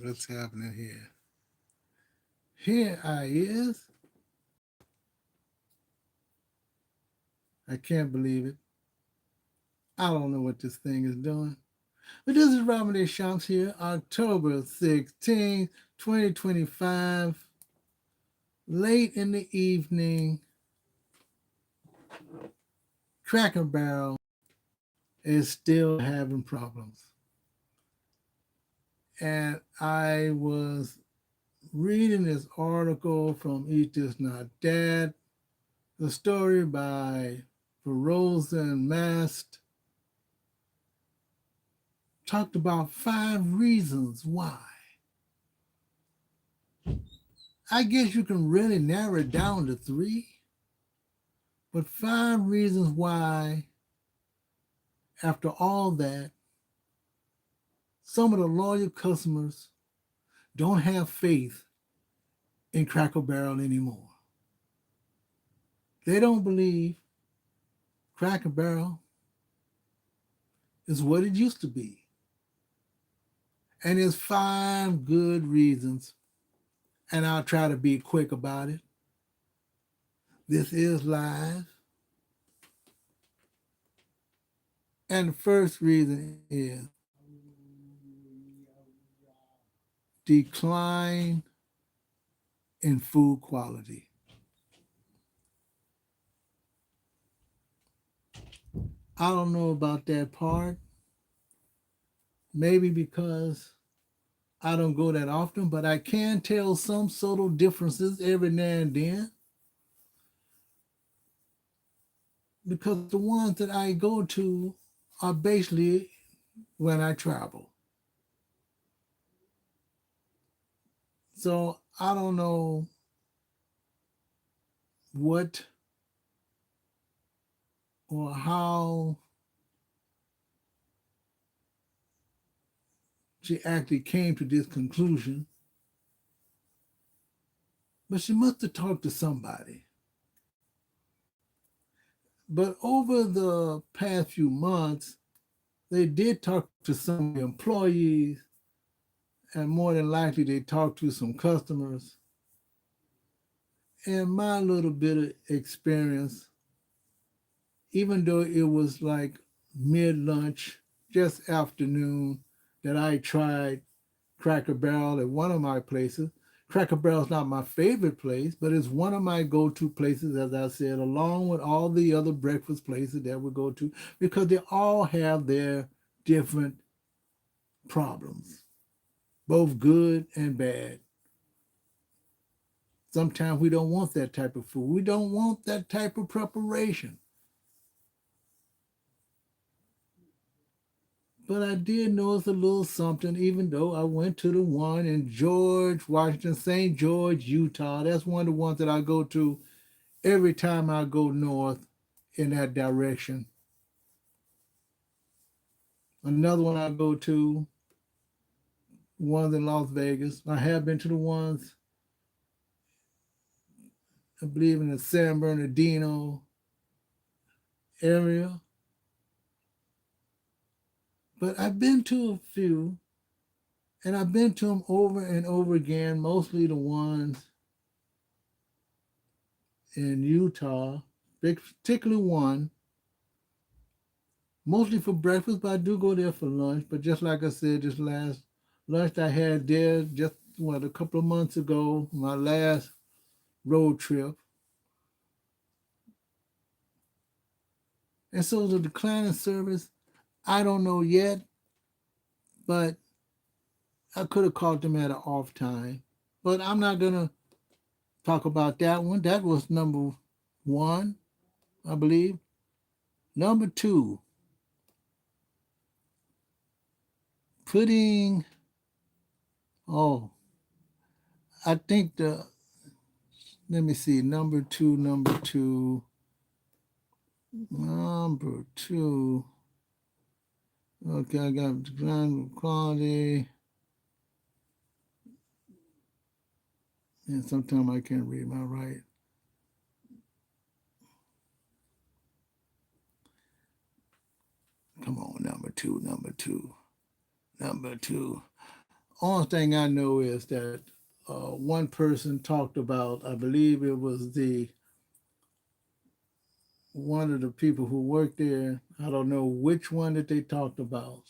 What's happening here? Here I is. I can't believe it. I don't know what this thing is doing. But this is Robert A. Shams here, October 16th, 2025. Late in the evening, Cracker Barrel is still having problems. And I was reading this article from Eat This Not That, the story by Ferozen Mast, talked about 5 reasons why. I guess you can really narrow it down to 3, but 5 reasons why, after all that, some of the loyal customers don't have faith in Cracker Barrel anymore. They don't believe Cracker Barrel is what it used to be. And there's 5 good reasons, and I'll try to be quick about it. This is live. And the first reason is decline in food quality. I don't know about that part. Maybe because I don't go that often, but I can tell some subtle differences every now and then because the ones that I go to are basically when I travel. So I don't know what or how she actually came to this conclusion, but she must have talked to somebody. But over the past few months, they did talk to some employees, and more than likely, they talked to some customers. And my little bit of experience, even though it was like mid lunch, just afternoon, that I tried Cracker Barrel at one of my places. Cracker Barrel's not my favorite place, but it's one of my go-to places, as I said, along with all the other breakfast places that we go to, because they all have their different problems, both good and bad. Sometimes we don't want that type of food. We don't want that type of preparation. But I did notice a little something, even though I went to the one in George Washington, St. George, Utah. That's one of the ones that I go to every time I go north in that direction. Another one I go to, ones in Las Vegas. I have been to the ones, I believe, in the San Bernardino area. But I've been to a few, and I've been to them over and over again, mostly the ones in Utah, particularly one, mostly for breakfast, but I do go there for lunch. But just like I said, this last lunch I had there just a couple of months ago, my last road trip. And so the declining service, I don't know yet, but I could have caught them at an off time. But I'm not gonna talk about that one. That was number one, I believe. Number two, putting oh, I think let me see, number two. Okay, I got decline quality. And sometimes I can't read my right. Come on, number two. only thing I know is that one person talked about, I believe it was the one of the people who worked there. I don't know which one that they talked about,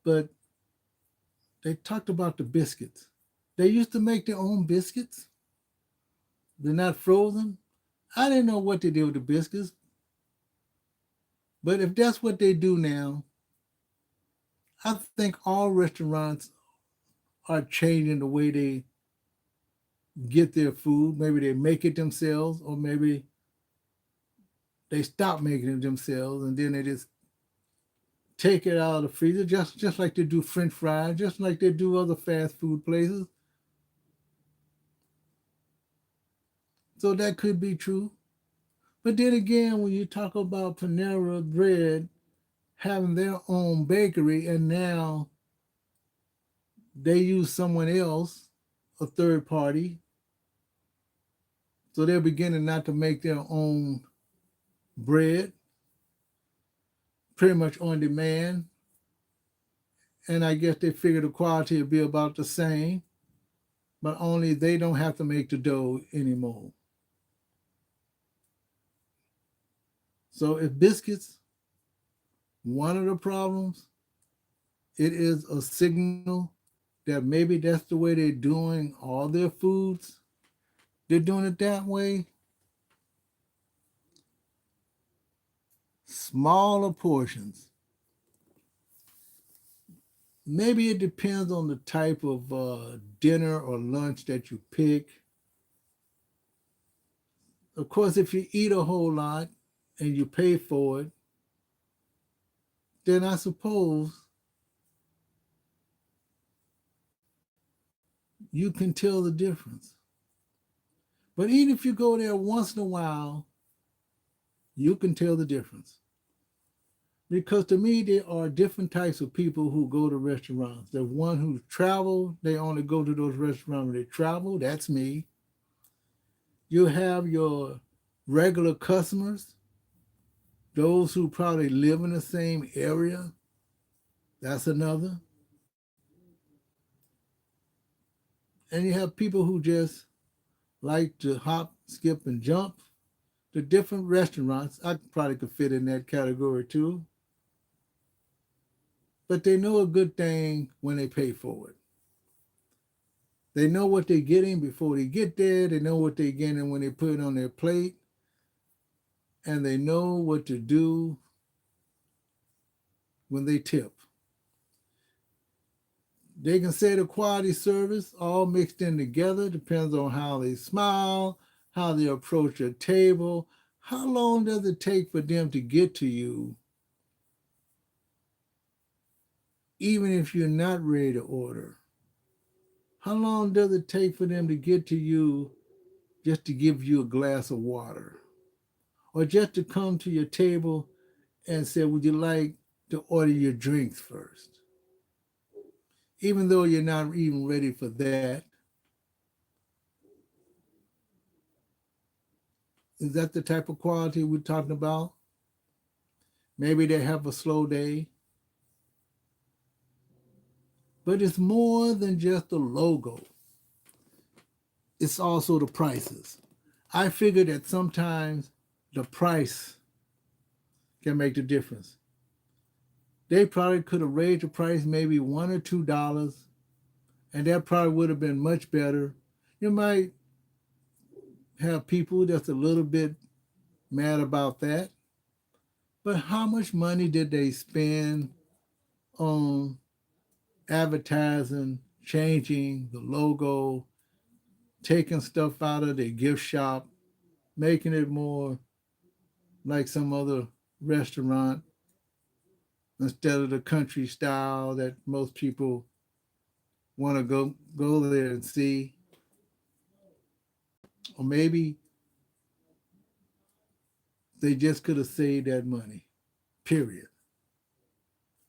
but they talked about the biscuits. They used to make their own biscuits. They're not frozen. I didn't know what they did with the biscuits, but if that's what they do now, I think all restaurants are changing the way they get their food. Maybe they make it themselves, or maybe they stop making it themselves and then they just take it out of the freezer, just like they do French fries, just like they do other fast food places. So that could be true. But then again, when you talk about Panera Bread having their own bakery and now they use someone else, a third party, so they're beginning not to make their own bread, pretty much on demand. And I guess they figure the quality will be about the same, but only they don't have to make the dough anymore. So if biscuits, one of the problems, it is a signal that maybe that's the way they're doing all their foods. They're doing it that way. Smaller portions. Maybe it depends on the type of dinner or lunch that you pick. Of course, if you eat a whole lot and you pay for it, then I suppose you can tell the difference. But even if you go there once in a while, you can tell the difference. Because to me, there are different types of people who go to restaurants. There's one who travel, they only go to those restaurants when they travel. That's me. You have your regular customers, those who probably live in the same area. That's another. And you have people who just like to hop, skip, and jump to different restaurants. I probably could fit in that category too. But they know a good thing when they pay for it. They know what they're getting before they get there. They know what they're getting when they put it on their plate. And they know what to do when they tip. They can say the quality service all mixed in together, depends on how they smile, how they approach your table, how long does it take for them to get to you, even if you're not ready to order. How long does it take for them to get to you just to give you a glass of water? Or just to come to your table and say, would you like to order your drinks first? Even though you're not even ready for that. Is that the type of quality we're talking about? Maybe they have a slow day. But it's more than just the logo. It's also the prices. I figure that sometimes the price can make the difference. They probably could have raised the price maybe $1 or $2, and that probably would have been much better. You might have people that's a little bit mad about that, but how much money did they spend on advertising, changing the logo, taking stuff out of their gift shop, making it more like some other restaurant instead of the country style that most people want to go there and see? Or maybe they just could have saved that money, period,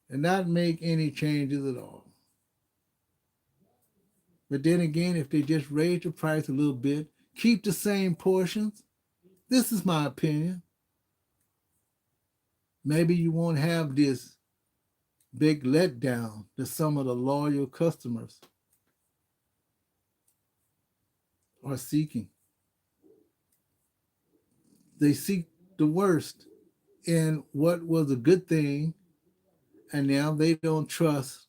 and not make any changes at all. But then again, if they just raise the price a little bit, keep the same portions, this is my opinion, maybe you won't have this big letdown that some of the loyal customers are seeking. They seek the worst in what was a good thing, and now they don't trust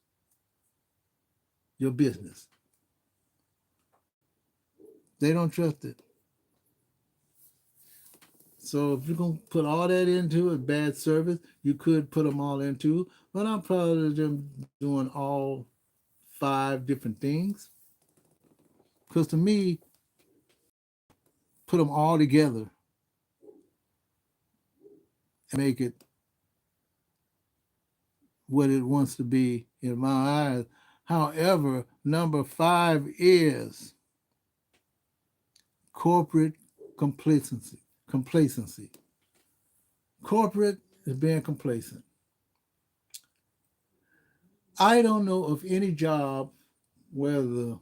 your business. They don't trust it. So if you're gonna put all that into it, bad service, you could put them all into. But I'm proud of them doing all five different things. Because to me, put them all together and make it what it wants to be in my eyes. However, number five is corporate complacency. Complacency. Corporate is being complacent. I don't know of any job where the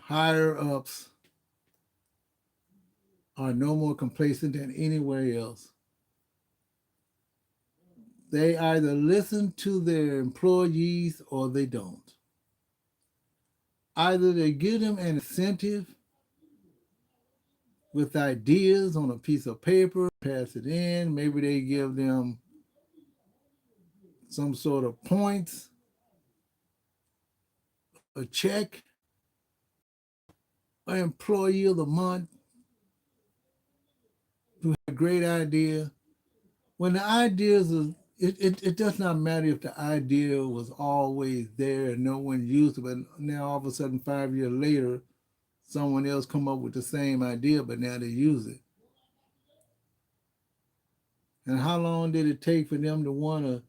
higher ups are no more complacent than anywhere else. They either listen to their employees or they don't. Either they give them an incentive with ideas on a piece of paper, pass it in. Maybe they give them some sort of points, a check, an employee of the month who had a great idea. When the ideas are, it does not matter if the idea was always there and no one used it, but now all of a sudden 5 years later, someone else come up with the same idea, but now they use it. And how long did it take for them to want to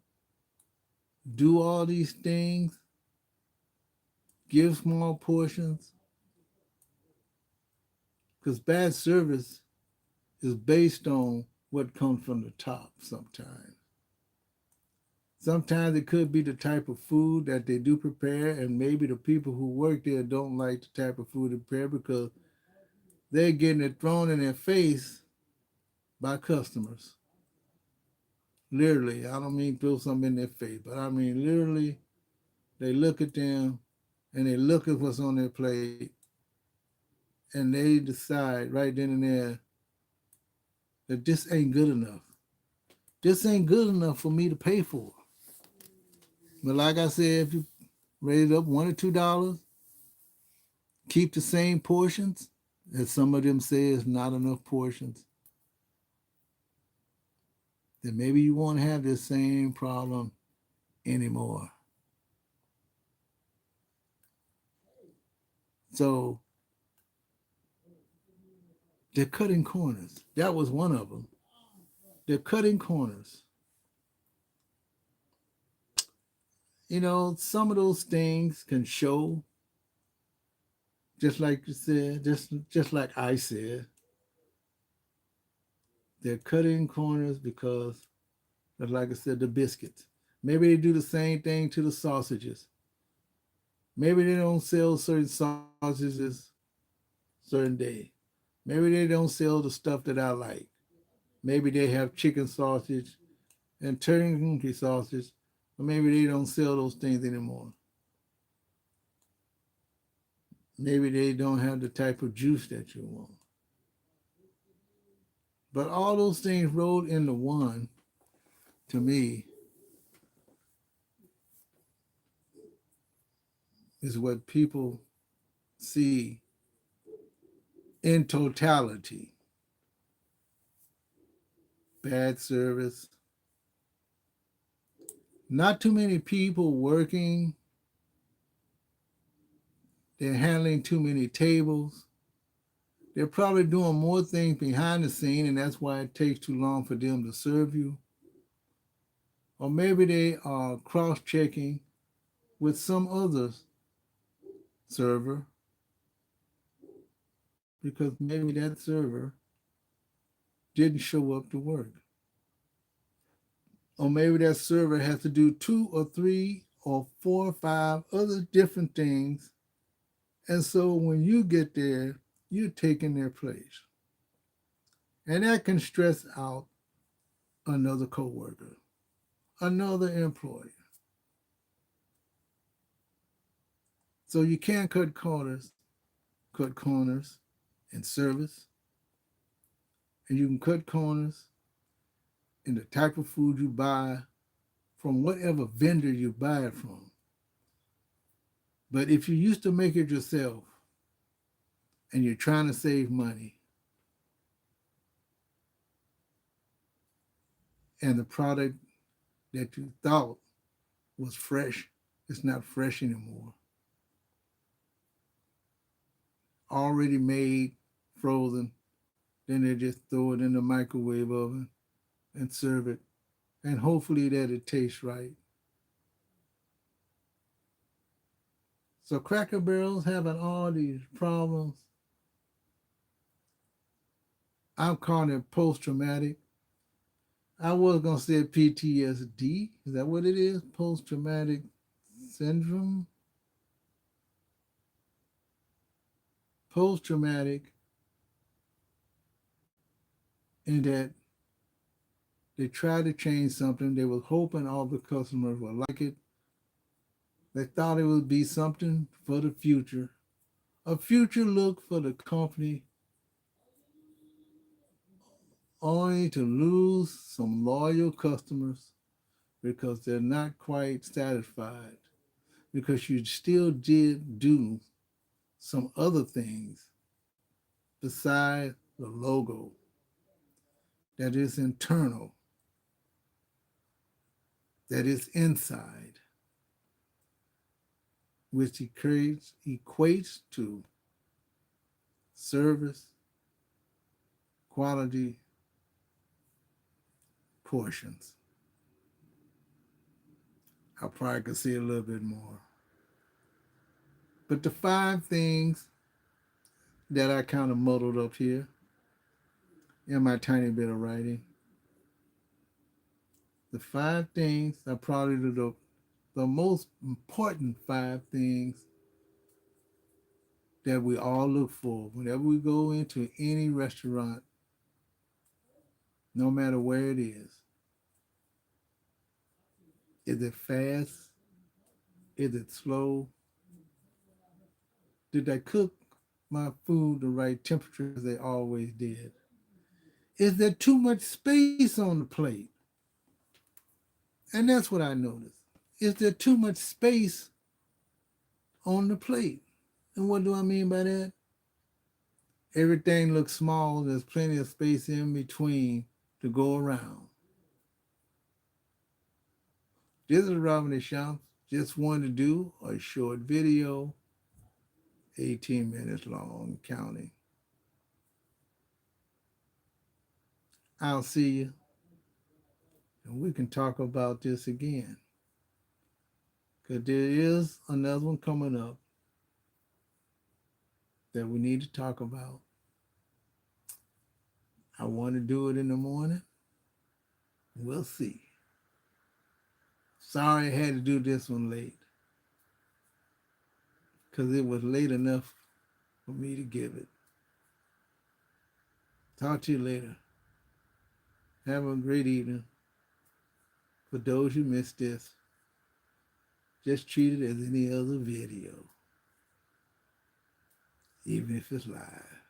do all these things, give small portions? Because bad service is based on what comes from the top sometimes. Sometimes it could be the type of food that they do prepare, and maybe the people who work there don't like the type of food they prepare because they're getting it thrown in their face by customers. Literally, I don't mean throw something in their face, but I mean literally, they look at them and they look at what's on their plate and they decide right then and there that this ain't good enough. This ain't good enough for me to pay for. But like I said, if you raise it up $1 or $2, keep the same portions, as some of them say is not enough portions, then maybe you won't have this same problem anymore. So they're cutting corners. That was one of them. They're cutting corners. You know, some of those things can show, just like you said, just like I said, they're cutting corners because, like I said, the biscuits. Maybe they do the same thing to the sausages. Maybe they don't sell certain sausages certain day. Maybe they don't sell the stuff that I like. Maybe they have chicken sausage and turkey sausage, but maybe they don't sell those things anymore. Maybe they don't have the type of juice that you want. But all those things rolled into one, to me, is what people see in totality. Bad service, not too many people working, they're handling too many tables. They're probably doing more things behind the scene, and that's why it takes too long for them to serve you. Or maybe they are cross checking with some other server because maybe that server didn't show up to work. Or maybe that server has to do two or three or four or five other different things. And so when you get there, you're taking their place. And that can stress out another coworker. another employer. So you can cut corners in service, and you can cut corners in the type of food you buy from whatever vendor you buy it from. But if you used to make it yourself and you're trying to save money, and the product that you thought was fresh is not fresh anymore, already made, frozen, then they just throw it in the microwave oven and serve it, and hopefully that it tastes right. So Cracker Barrel's having all these problems. I'm calling it post-traumatic. I was gonna say PTSD. Is that what it is? Post-traumatic syndrome? Post-traumatic in that they tried to change something. They were hoping all the customers would like it. They thought it would be something for the future, a future look for the company, only to lose some loyal customers because they're not quite satisfied, because you still did do some other things besides the logo that is internal, that is inside, which equates to service, quality, portions. I probably could see a little bit more. But the five things that I kind of muddled up here in my tiny bit of writing, the five things are probably the most important five things that we all look for whenever we go into any restaurant, no matter where it is. Is it fast? Is it slow? Did they cook my food the right temperature as they always did? Is there too much space on the plate? And that's what I noticed. Is there too much space on the plate? And what do I mean by that? Everything looks small. There's plenty of space in between to go around. This is Robin Deschamps. Just wanted to do a short video, 18 minutes long, counting. I'll see you, and we can talk about this again. Because there is another one coming up that we need to talk about. I want to do it in the morning. We'll see. Sorry I had to do this one late, because it was late enough for me to give it. Talk to you later. Have a great evening. For those who missed this, just treat it as any other video, even if it's live.